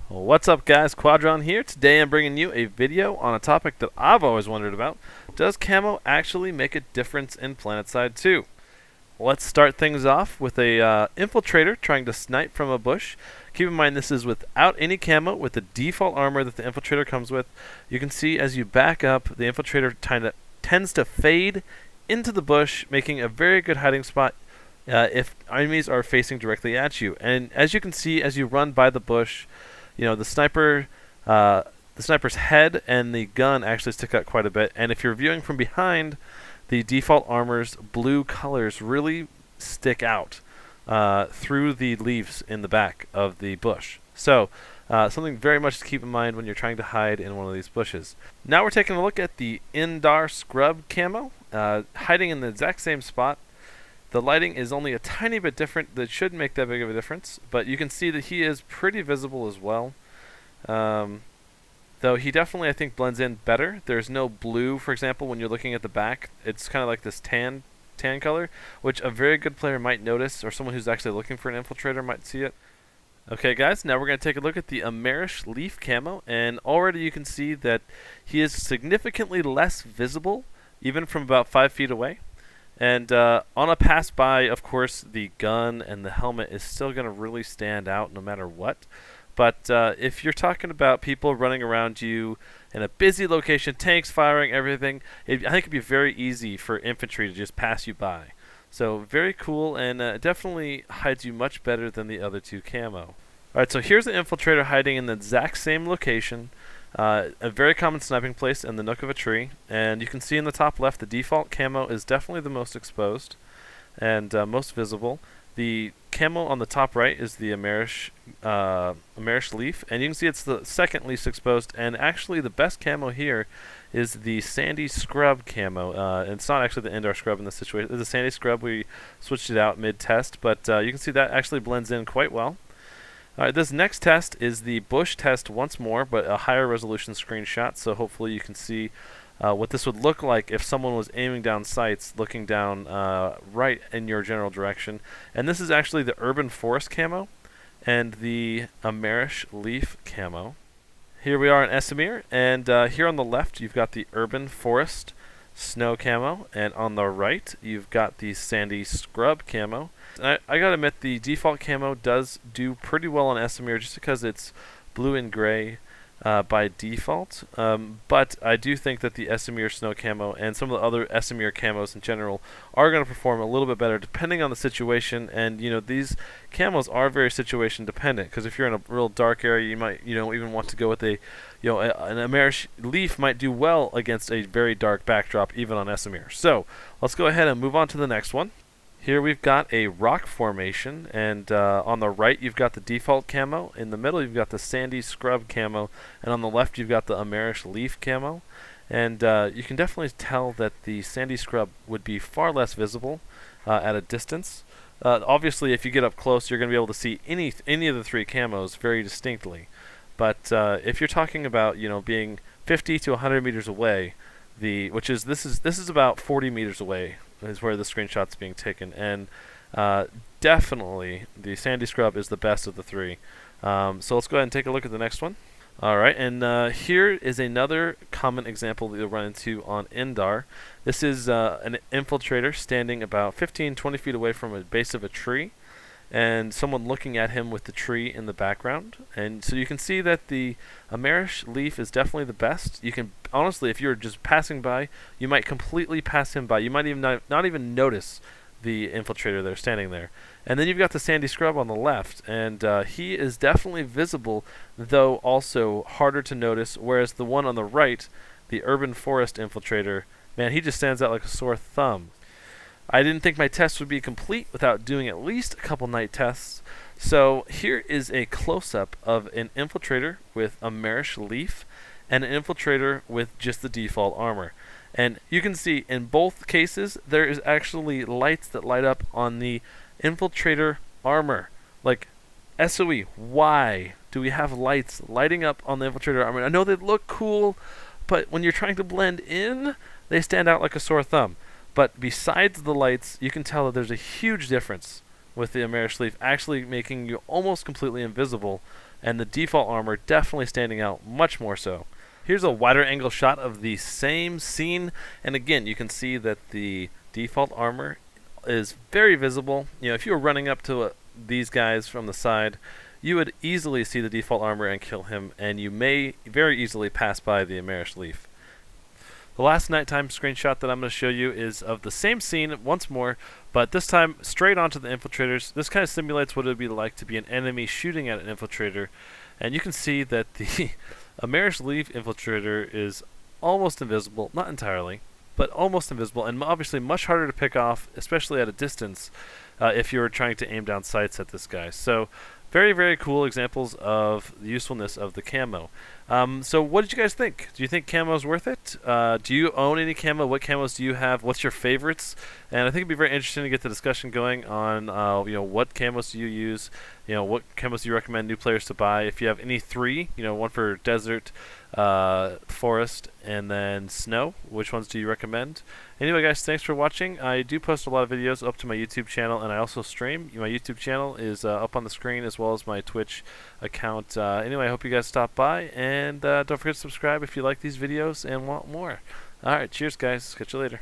What's up guys, Quadron here. Today I'm bringing you a video on a topic that I've always wondered about. Does camo actually make a difference in PlanetSide 2? Let's start things off with a infiltrator trying to snipe from a bush. Keep in mind this is without any camo, with the default armor that the infiltrator comes with. You can see as you back up, the infiltrator tends to fade into the bush, making a very good hiding spot if enemies are facing directly at you. And as you can see, as you run by the bush, you know, the sniper's head and the gun actually stick out quite a bit. And if you're viewing from behind, the default armor's blue colors really stick out through the leaves in the back of the bush. So something very much to keep in mind when you're trying to hide in one of these bushes. Now we're taking a look at the INDAR scrub camo, hiding in the exact same spot. The lighting is only a tiny bit different. That shouldn't make that big of a difference, but you can see that he is pretty visible as well. Though he definitely, I think, blends in better. There's no blue, for example, when you're looking at the back. It's kind of like this tan color, which a very good player might notice, or someone who's actually looking for an infiltrator might see it. Okay guys, now we're going to take a look at the AMERISH leaf camo, and already you can see that he is significantly less visible, even from about 5 feet away. And on a pass by, of course, the gun and the helmet is still going to really stand out no matter what. But if you're talking about people running around you in a busy location, tanks firing, everything, I think it'd be very easy for infantry to just pass you by. So very cool, and definitely hides you much better than the other two camo. Alright, so here's the infiltrator hiding in the exact same location. A very common sniping place in the nook of a tree, and you can see in the top left the default camo is definitely the most exposed and most visible. The camo on the top right is the AMERISH leaf, and you can see it's the second least exposed, and actually the best camo here is the sandy scrub camo. It's not actually the INDAR scrub in this situation. It's the sandy scrub. We switched it out mid-test, but you can see that actually blends in quite well. This next test is the bush test once more, but a higher resolution screenshot, so hopefully you can see what this would look like if someone was aiming down sights, looking down right in your general direction. And this is actually the urban forest camo and the AMERISH leaf camo. Here we are in Esamir, and here on the left you've got the urban forest snow camo, and on the right you've got the sandy scrub camo. I gotta admit, the default camo does do pretty well on Esamir just because it's blue and gray by default, but I do think that the Esamir snow camo and some of the other Esamir camos in general are going to perform a little bit better depending on the situation. And you know, these camos are very situation dependent, because if you're in a real dark area, you might even want to go with an AMERISH leaf might do well against a very dark backdrop even on Esamir. So let's go ahead and move on to the next one. Here we've got a rock formation, and on the right you've got the default camo, in the middle you've got the sandy scrub camo, and on the left you've got the AMERISH leaf camo. And you can definitely tell that the sandy scrub would be far less visible at a distance. Obviously if you get up close you're going to be able to see any of the three camos very distinctly. But if you're talking about being 50 to 100 meters away, this is about 40 meters away is where the screenshot's being taken, and definitely the sandy scrub is the best of the three. So let's go ahead and take a look at the next one. Alright, and here is another common example that you'll run into on INDAR. This is an infiltrator standing about 15-20 feet away from a base of a tree, and someone looking at him with the tree in the background. And so you can see that the AMERISH leaf is definitely the best. You can honestly, if you're just passing by, you might completely pass him by. You might even not even notice the infiltrator there standing there. And then you've got the sandy scrub on the left, and he is definitely visible, though also harder to notice, whereas the one on the right, the urban forest infiltrator, man, he just stands out like a sore thumb. I didn't think my test would be complete without doing at least a couple night tests. So here is a close-up of an infiltrator with AMERISH leaf and an infiltrator with just the default armor. And you can see in both cases there is actually lights that light up on the infiltrator armor. Like, SOE, why do we have lights lighting up on the infiltrator armor? I know they look cool, but when you're trying to blend in, they stand out like a sore thumb. But besides the lights, you can tell that there's a huge difference with the AMERISH leaf actually making you almost completely invisible and the default armor definitely standing out much more so. Here's a wider angle shot of the same scene, and again you can see that the default armor is very visible. You know, if you were running up to these guys from the side, you would easily see the default armor and kill him, and you may very easily pass by the AMERISH leaf. The last nighttime screenshot that I'm going to show you is of the same scene once more, but this time straight onto the infiltrators. This kind of simulates what it would be like to be an enemy shooting at an infiltrator, and you can see that the AMERISH leaf infiltrator is almost invisible, not entirely, but almost invisible, and obviously much harder to pick off, especially at a distance, if you're trying to aim down sights at this guy. So very, very cool examples of the usefulness of the camo. So what did you guys think? Do you think camo is worth it? Do you own any camo? What camos do you have? What's your favorites? And I think it'd be very interesting to get the discussion going on, what camos do you use? What camos do you recommend new players to buy? If you have any three, one for desert, forest, and then snow, which ones do you recommend? Anyway, guys, thanks for watching. I do post a lot of videos up to my YouTube channel, and I also stream. My YouTube channel is up on the screen, as well as my Twitch account. Anyway, I hope you guys stop by, and don't forget to subscribe if you like these videos and want more. Alright, cheers, guys. Catch you later.